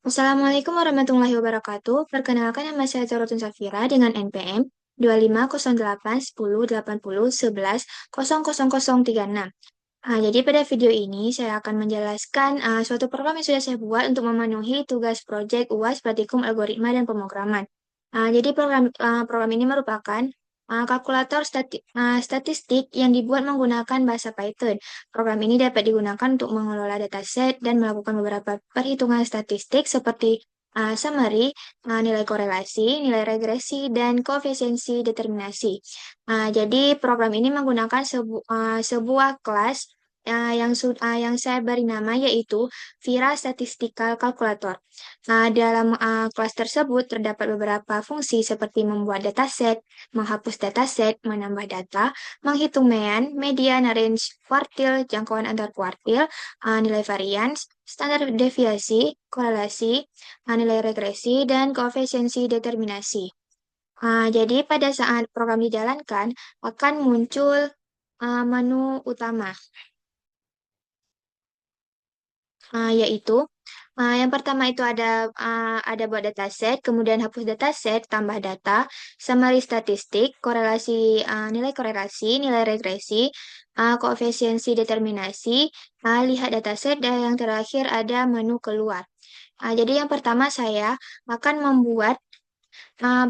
Assalamualaikum warahmatullahi wabarakatuh. Perkenalkan nama saya Zarotun Safira dengan NPM 2508108011000036. Jadi pada video ini saya akan menjelaskan suatu program yang sudah saya buat untuk memenuhi tugas proyek UAS Praktikum Algoritma dan Pemrograman. Jadi program ini merupakan kalkulator statistik yang dibuat menggunakan bahasa Python. Program ini dapat digunakan untuk mengelola dataset dan melakukan beberapa perhitungan statistik seperti summary, nilai korelasi, nilai regresi, dan koefisiensi determinasi. Jadi program ini menggunakan sebuah kelas yang saya beri nama yaitu Vira Statistical Calculator. Dalam kelas tersebut terdapat beberapa fungsi seperti membuat dataset, menghapus dataset, menambah data, menghitung median, range, kuartil, jangkauan antar kuartil, nilai varians, standar deviasi, korelasi, nilai regresi, dan koefisiensi determinasi. Jadi pada saat program dijalankan akan muncul menu utama, yaitu yang pertama itu ada buat dataset, kemudian hapus dataset, tambah data, summary statistik, nilai korelasi, nilai regresi, koefisiensi determinasi, lihat dataset, dan yang terakhir ada menu keluar. Jadi yang pertama saya akan membuat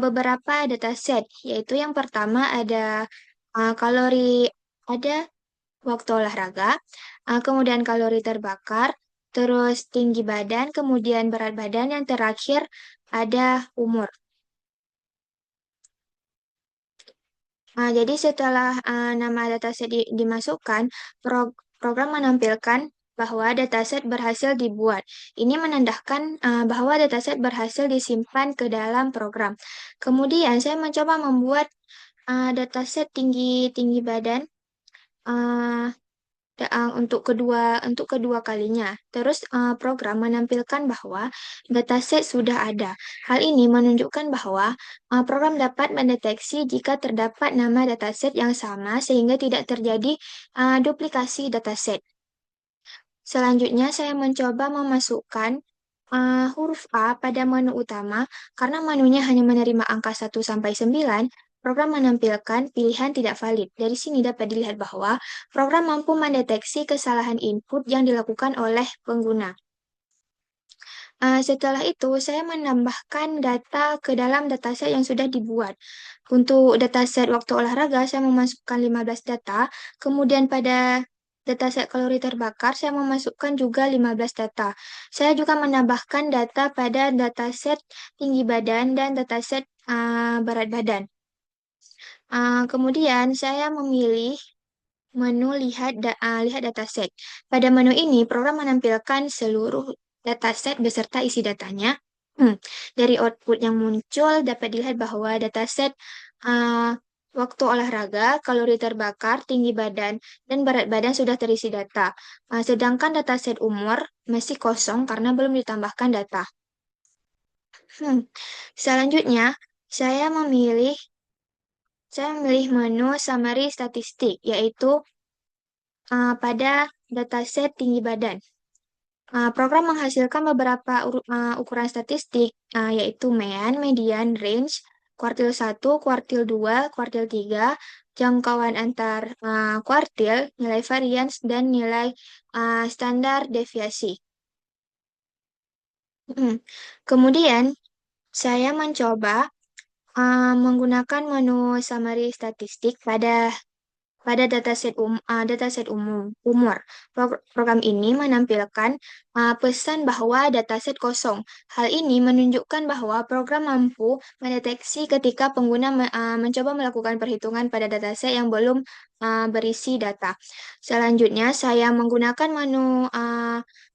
beberapa dataset, yaitu yang pertama ada kalori, ada waktu olahraga, kemudian kalori terbakar, terus tinggi badan, kemudian berat badan, yang terakhir ada umur. Jadi setelah nama dataset dimasukkan, program menampilkan bahwa dataset berhasil dibuat. Ini menandakan bahwa dataset berhasil disimpan ke dalam program. Kemudian saya mencoba membuat dataset tinggi tinggi badan. uh, untuk kedua kalinya. Terus program menampilkan bahwa dataset sudah ada. Hal ini menunjukkan bahwa program dapat mendeteksi jika terdapat nama dataset yang sama sehingga tidak terjadi duplikasi dataset. Selanjutnya saya mencoba memasukkan huruf A pada menu utama karena menunya hanya menerima angka 1 sampai 9. Program menampilkan pilihan tidak valid. Dari sini dapat dilihat bahwa program mampu mendeteksi kesalahan input yang dilakukan oleh pengguna. Setelah itu, saya menambahkan data ke dalam dataset yang sudah dibuat. Untuk dataset waktu olahraga, saya memasukkan 15 data. Kemudian pada dataset kalori terbakar, saya memasukkan juga 15 data. Saya juga menambahkan data pada dataset tinggi badan dan dataset berat badan. Kemudian, saya memilih menu lihat dataset. Pada menu ini, program menampilkan seluruh dataset beserta isi datanya. Dari output yang muncul dapat dilihat bahwa dataset uh, waktu olahraga, kalori terbakar, tinggi badan, dan berat badan sudah terisi data. Sedangkan dataset umur masih kosong karena belum ditambahkan data. Selanjutnya, saya memilih saya memilih menu summary statistik, yaitu pada dataset tinggi badan. Program menghasilkan beberapa ukuran statistik, yaitu median, range, kuartil 1, kuartil 2, kuartil 3, jangkauan antar kuartil, nilai varians, dan nilai standar deviasi. Kemudian, saya mencoba menggunakan menu summary statistik pada dataset umur. Program ini menampilkan pesan bahwa dataset kosong. Hal ini menunjukkan bahwa program mampu mendeteksi ketika pengguna mencoba melakukan perhitungan pada dataset yang belum berisi data. Selanjutnya, saya menggunakan menu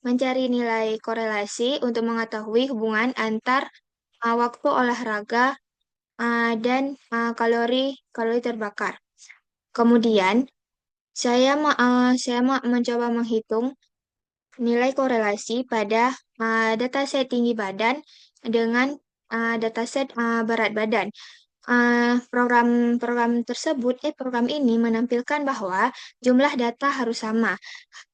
mencari nilai korelasi untuk mengetahui hubungan antar waktu olahraga dan kalori terbakar. Kemudian, saya mencoba menghitung nilai korelasi pada dataset tinggi badan dengan dataset berat badan. Program ini menampilkan bahwa jumlah data harus sama.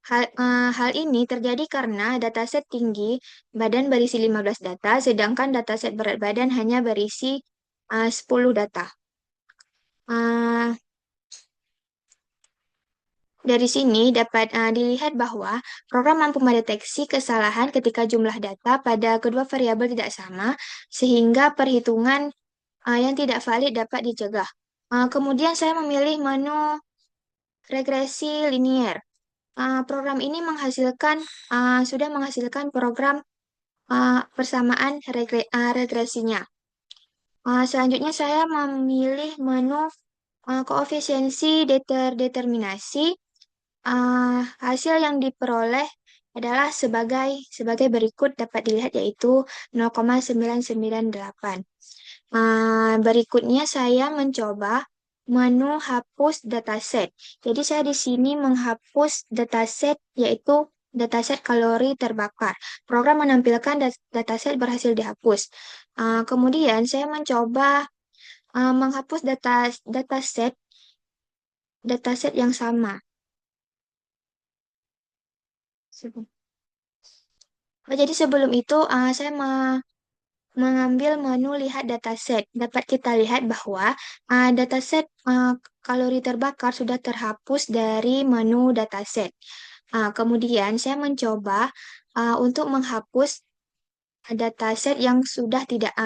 Hal ini terjadi karena dataset tinggi badan berisi 15 data, sedangkan dataset berat badan hanya berisi 10 data. Uh, Dari sini dapat dilihat bahwa program mampu mendeteksi kesalahan ketika jumlah data pada kedua variabel tidak sama, sehingga perhitungan yang tidak valid dapat dicegah. Kemudian saya memilih menu regresi linier. Program ini sudah menghasilkan program persamaan regresinya. Selanjutnya saya memilih menu koefisiensi determinasi. Hasil yang diperoleh adalah sebagai berikut dapat dilihat yaitu 0,998. Berikutnya saya mencoba menu hapus dataset. Jadi saya di sini menghapus dataset yaitu dataset kalori terbakar. Program menampilkan dataset berhasil dihapus. Kemudian saya mencoba menghapus dataset yang sama. Jadi sebelum itu saya mengambil menu lihat dataset. Dapat kita lihat bahwa dataset kalori terbakar sudah terhapus dari menu dataset. Kemudian saya mencoba untuk menghapus dataset yang sudah tidak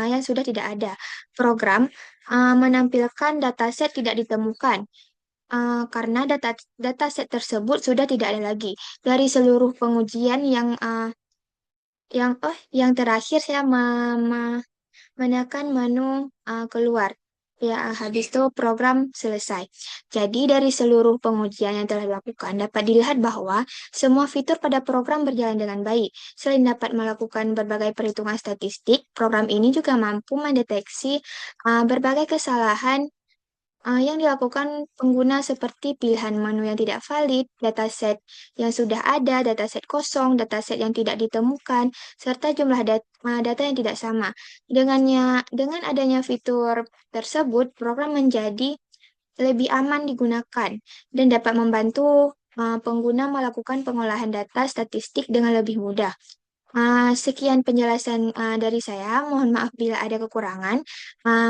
ada. Program menampilkan dataset tidak ditemukan. Karena dataset tersebut sudah tidak ada lagi. Dari seluruh pengujian yang terakhir saya menekan menu keluar. Ya, habis itu program selesai. Jadi dari seluruh pengujian yang telah dilakukan dapat dilihat bahwa semua fitur pada program berjalan dengan baik. Selain dapat melakukan berbagai perhitungan statistik, program ini juga mampu mendeteksi berbagai kesalahan yang dilakukan pengguna seperti pilihan menu yang tidak valid, dataset yang sudah ada, dataset kosong, dataset yang tidak ditemukan, serta jumlah data yang tidak sama. Dengan adanya fitur tersebut, program menjadi lebih aman digunakan dan dapat membantu pengguna melakukan pengolahan data statistik dengan lebih mudah. Sekian penjelasan dari saya. Mohon maaf bila ada kekurangan.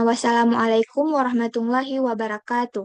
Wassalamualaikum warahmatullahi wabarakatuh.